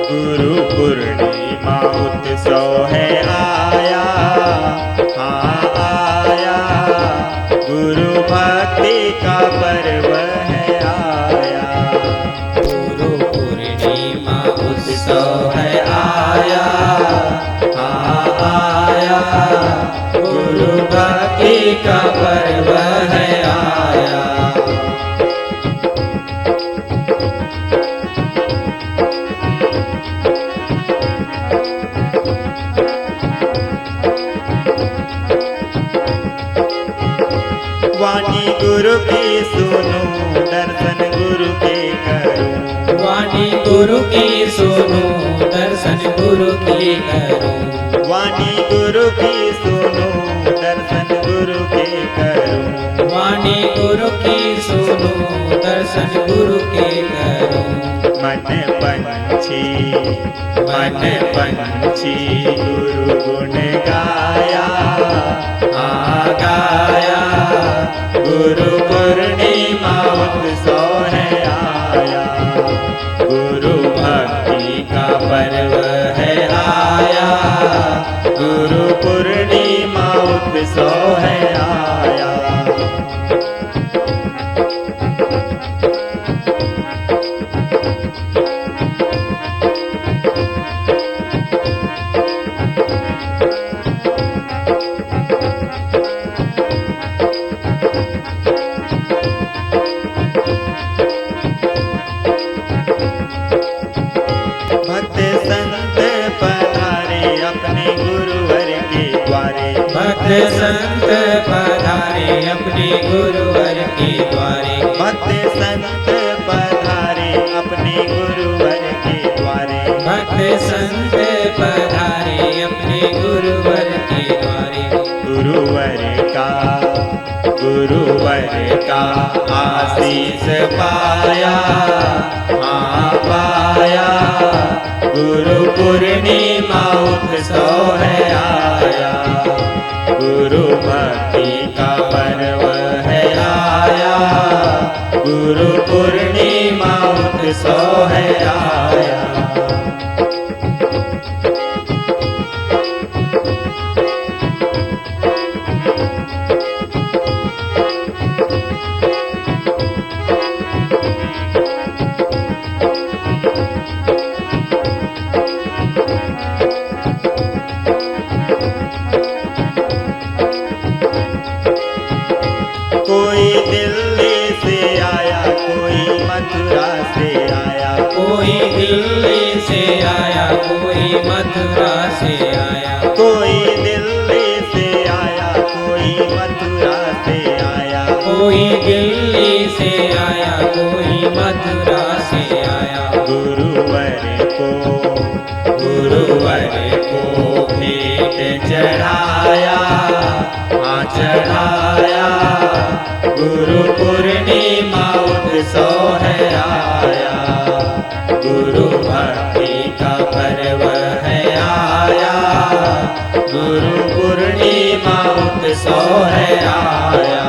गुरु पूर्णिमा उत्सव है आया, हाँ आया, गुरु भक्ति का पर्व है आया। गुरु पूर्णिमा उत्सव है आया, हाँ आया, गुरु भक्ति का पर्व है आया। वाणी गुरु की सुनो, दर्शन गुरु के करूं। वाणी गुरु की सुनो, दर्शन गुरु की करूं। वाणी गुरु की सुनो, दर्शन गुरु के करूं। वाणी गुरु की सुनो, दर्शन गुरु के करूं। मन पंछी, मन पंछी गुरु गुण गाया, हाँ गाया, गुरु पूर्णिमा उत्सव है आया। गुरु भक्ति का पर्व है आया, गुरु पूर्णिमा उत्सव है आया। भक्त संत पधारे अपने गुरुवर के द्वारे। भक्त संत पधारे अपने गुरुवर के द्वारे। भक्त संत पधारे अपने गुरुवर के द्वारे। भक्त संत पधारे अपने गुरुवर के द्वारे। गुरुवर का आशीष पाया, हाँ पाया, गुरु पूर्णिमा उत्सव है आया। गुरु भक्ति का पर्व है आया, गुरु पूर्णिमा उत्सव है आया। कोई दिल्ली से आया, कोई मथुरा से आया। कोई दिल्ली से आया, कोई मथुरा से आया। कोई दिल्ली से आया, कोई मथुरा से आया। कोई दिल्ली से आया, कोई मथुरा से आया। गुरुवर को भेंट चढ़ाया, हाँ चढ़ाया, गुरु पूर्णिमा उत्सव है आया। गुरु भक्ति का पर्व है आया, गुरु पूर्णिमा उत्सव है आया।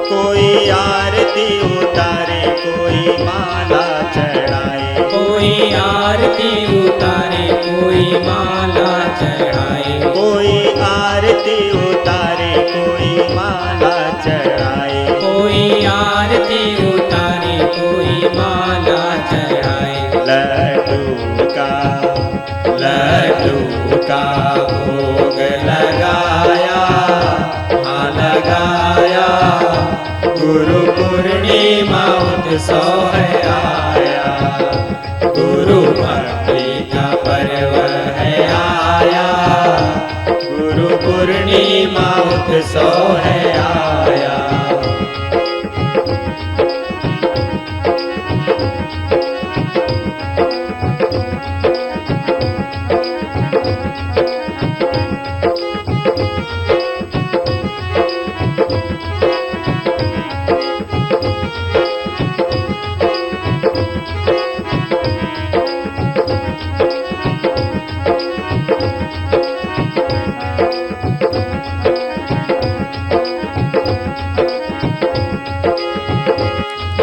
कोई आरती उतारे, कोई माला चढ़ाए। कोई आरती उतारे, कोई माला चढ़ाए। कोई आरती उतारे, कोई माला चढ़ाए। कोई आरती उतारे, कोई माला चढ़ाए। लड्डू का भोग लगाया, हाँ लगाया, गुरु पूर्णिमा उत्सव है आया। गुरु भक्ति का पर्व है आया, गुरु पूर्णिमा उत्सव है आया।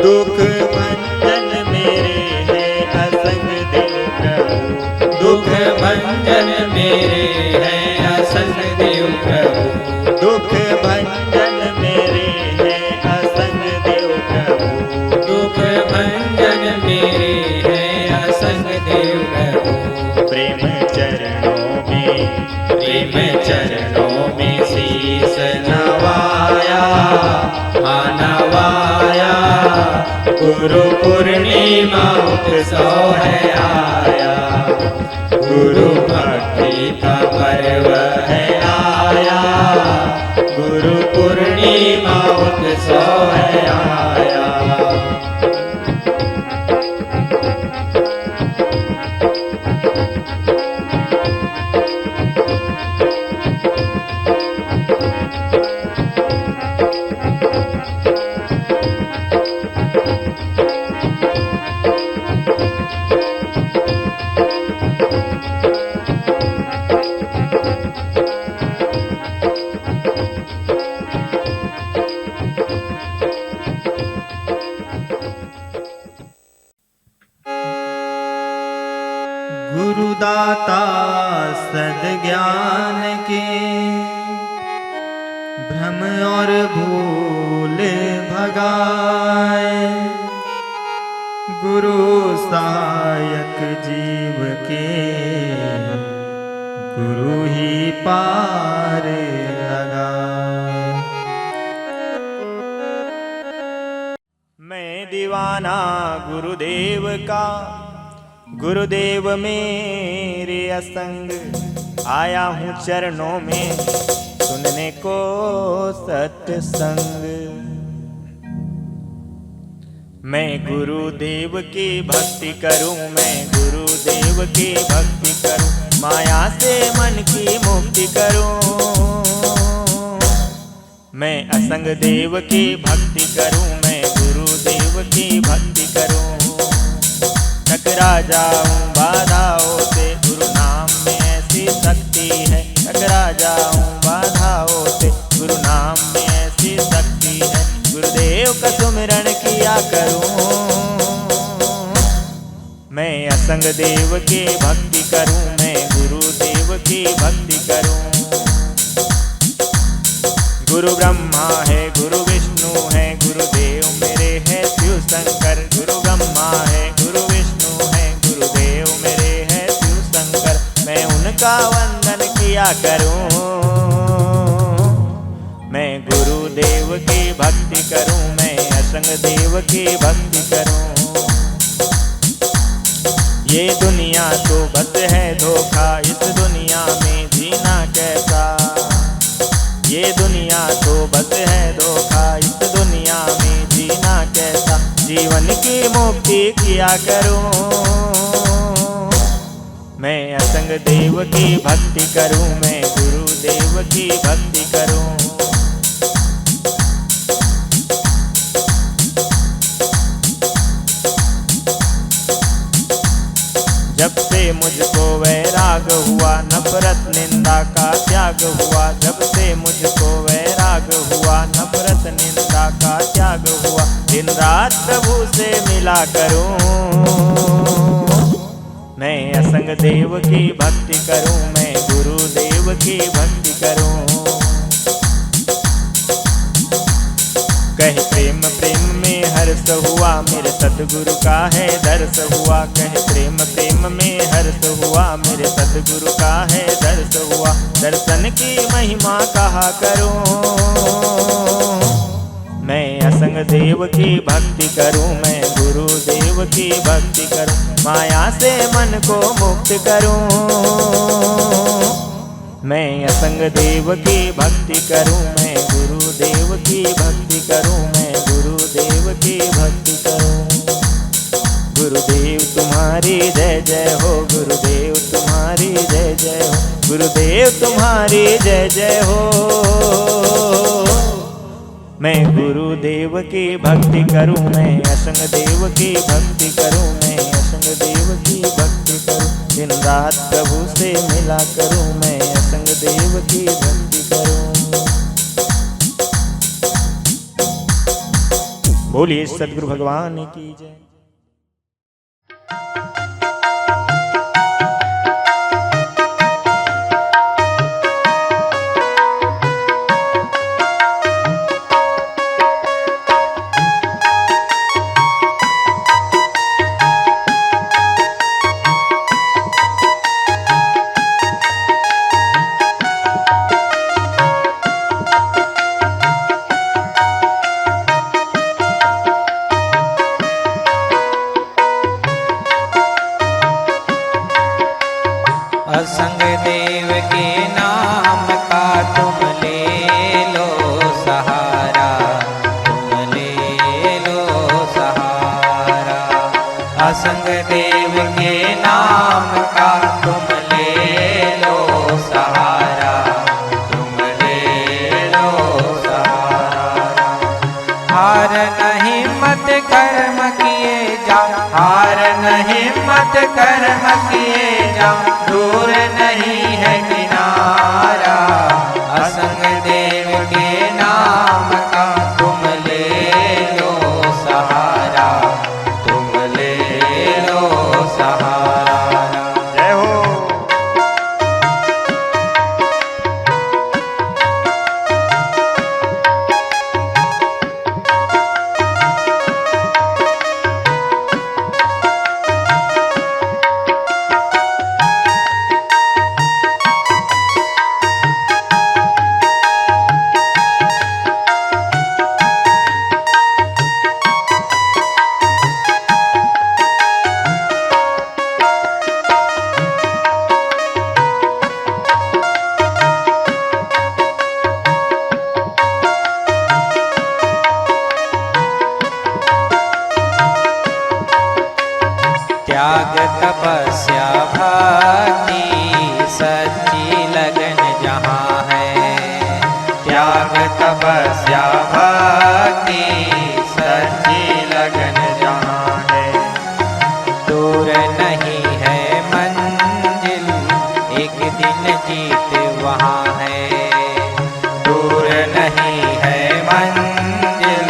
दुख भंजन मेरे है असंग देव प्रभु, दुख भंजन मेरे हैं असंग देव प्रभु, दुख भंजन मेरे है असंग देव प्रभु, दुख भंजन मेरे हैं असंग देव प्रभु। प्रेम चरणों में शीस नवाया, नवाया, गुरु पूर्णिमा उत्सव है आया, गुरु भक्ति का पर्व है आया, गुरु पूर्णिमा उत्सव है आया। गुरुदाता सद्ज्ञान के भ्रम और भूल भगाए, गुरु सहायक जीव के गुरु ही पार लगाए। मैं दीवाना गुरुदेव का, गुरुदेव मेरे असंग, आया हूँ चरणों में सुनने को सत्संग। मैं गुरुदेव की भक्ति करूं, मैं गुरुदेव की भक्ति करूं, माया से मन की मुक्ति करूं। मैं असंग देव की भक्ति करूं, मैं गुरुदेव की भक्ति करूं। टकरा जाऊं बाधाओं से, गुरु नाम में ऐसी शक्ति है। टकरा जाऊं बाधाओं से, गुरु नाम में ऐसी शक्ति है। गुरुदेव का सुमिरन किया करूं, मैं असंग देव की भक्ति करूं, मैं गुरुदेव की भक्ति करूं। गुरु ब्रह्मा है, गुरु विष्णु है, गुरुदेव मेरे है शिव शंकर। गुरु ब्रह्मा है, गुरु विष्णु है, गुरुदेव मेरे है शिव शंकर। मैं उनका वंदन किया करूं, मैं गुरुदेव की भक्ति करूं, मैं असंग देव की भक्ति करूं। ये दुनिया तो बस है धोखा, इस दुनिया में जीना कैसा। ये दुनिया तो बस है धोखा, इस दुनिया में जीना कैसा। जीवन की मुक्ति किया करूं, मैं असंग देव की भक्ति करूं, मैं गुरुदेव की भक्ति करूं। जब से मुझको वैराग हुआ, नफरत निंदा का त्याग हुआ। जब से मुझको वैराग हुआ, नफरत निंदा का त्याग हुआ। दिन रात प्रभु से मिला करूं, मैं असंग देव की भक्ति करूं, मैं गुरुदेव की भक्ति करूं। कहे प्रेम प्रेम में हर्ष हुआ, मेरे सतगुरु का है दर्श हुआ। कहे प्रेम प्रेम में हर्ष हुआ, मेरे सतगुरु का है दर्श हुआ। दर्शन की महिमा कहा करूं, मैं असंग देव की भक्ति करूं, मैं गुरुदेव की भक्ति करूं। माया से मन को मुक्त करूं, मैं असंग देव की भक्ति करूं, मैं गुरुदेव की भक्ति करूं, मैं गुरुदेव की भक्ति करूं। गुरुदेव तुम्हारी जय जय हो, गुरुदेव तुम्हारी जय जय हो, गुरुदेव तुम्हारी जय जय हो। मैं गुरुदेव की भक्ति करूं, मैं असंग देव की भक्ति करूं, मैं असंग देव की भक्ति करूं। दिन रात प्रभु से मिला करूं, मैं असंग देव की भक्ति करूं। बोलिए सद्गुरु भगवान की जय। असंग देव के नाम का तुम ले लो सहारा, तुम ले लो सहारा। असंग देव के नाम का तुम ले लो सहारा, तुम ले लो सहारा। हार नहीं मत कर्म किए जा, हार नहीं मत कर्म किए जा, दूर नहीं है किनारा। असंग देव के नाम का तुम ले लो सहारा, तुम ले लो सहारा। जय हो। त्याग तपस्या भक्ति सच्ची लगन जहाँ है, त्याग तपस्या भक्ति सच्ची लगन जहाँ है। दूर नहीं है मंजिल, एक दिन जीत वहाँ है। दूर नहीं है मंजिल,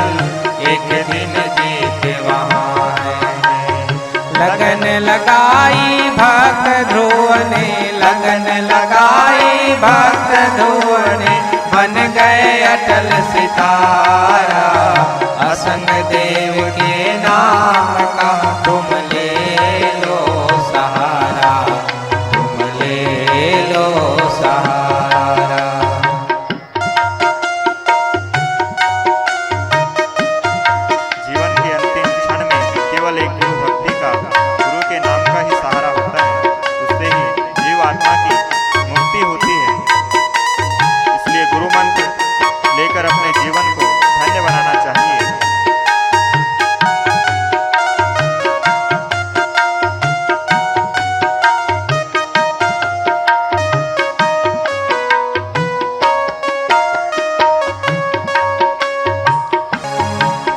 एक दिन जीत वहाँ है। लगन लगाई भक्त ध्रुव ने, लगन लगाई भक्त ध्रुव ने, बन गए अटल सितारा। असंग देव के नाम का तुम ले लो सहारा, तुम ले लो सहारा। जीवन के अंतिम क्षण में केवल एक गुरु भक्ति का, गुरु के नाम का ही सहारा होता है। उससे ही जीव आत्मा की मुक्ति होती है। इसलिए गुरु मंत्र लेकर अपने जीवन को धन्य बनाना चाहिए।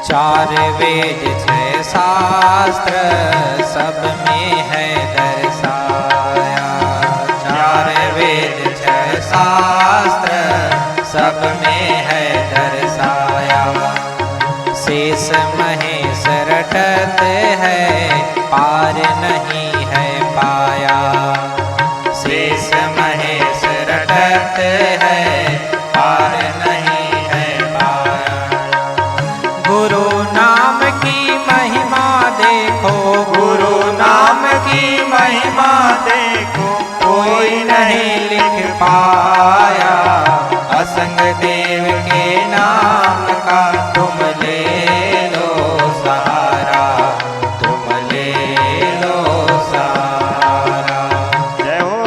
चार वेद छह शास्त्र सब में है दर्शाया। चार वेद छह शास्त्र सब में है दर्शाया। शेष महेश रटत है, पार नहीं है पाया। शेष महेश रटत है, पार नहीं है पाया। गुरु नाम की महिमा देखो, गुरु नाम की महिमा देखो, कोई नहीं लिख पाया। असंग देव के नाम का तुम ले लो सहारा, तुम ले लो सहारा। जय हो।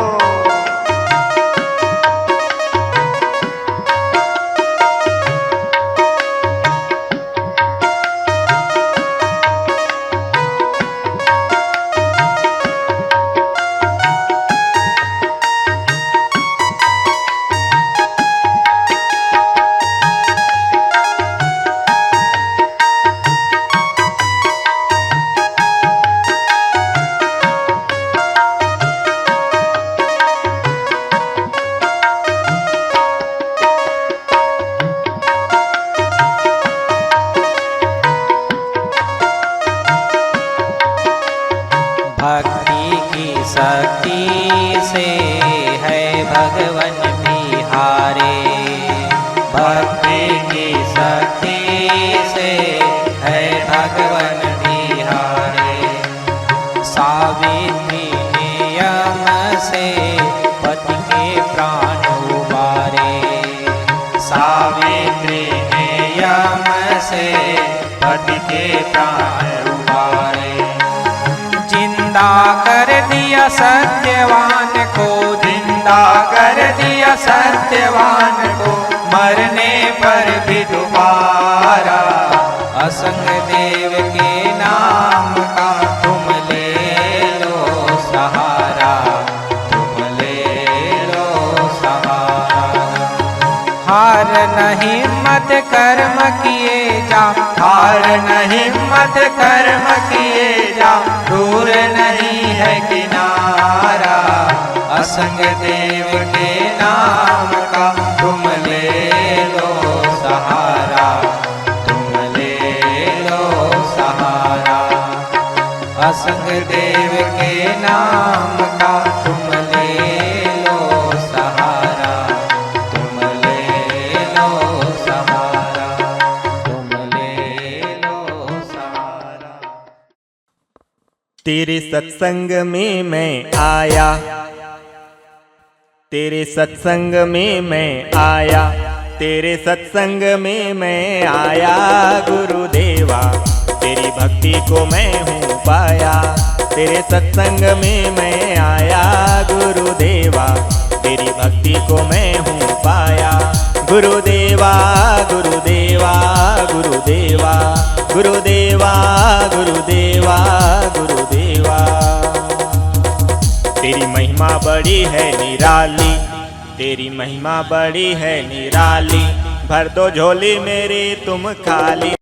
भक्ति की शक्ति से है भगवन बिहारे। भक्ति की शक्ति से है भगवन बिहारे। सावित्री नियम से पति के प्राण उबारे। सावित्री नियम से पति के प्राण उबारे। जिंदा कर दिया सत्यवान को, जिंदा कर दिया सत्यवान को, मरने पर भी दोबारा। असंग देव के नाम का तुम ले लो सहारा, तुम ले लो सहारा। हार नहीं मत कर्म किए जा, हार नहीं मत कर्म किए जा, दूर नहीं है किनारा। असंग देव के नाम का तुम ले लो सहारा, तुम ले लो सहारा। असंग देव के नाम का तुम ले लो सहारा, तुम ले लो सहारा, तुम ले लो सहारा। तेरे सत्संग में मैं आया, तेरे सत्संग में मैं आया, तेरे सत्संग में मैं आया गुरुदेवा। तेरी भक्ति को मैं हूँ पाया, तेरे सत्संग में मैं आया गुरुदेवा। तेरी भक्ति को मैं हूँ पाया गुरुदेवा, गुरुदेवा, गुरुदेवा, गुरुदेवा, गुरुदेवा, गुरुदेवा। तेरी महिमा बड़ी है निराली, तेरी महिमा बड़ी है निराली। भर दो झोली मेरी तुम खाली।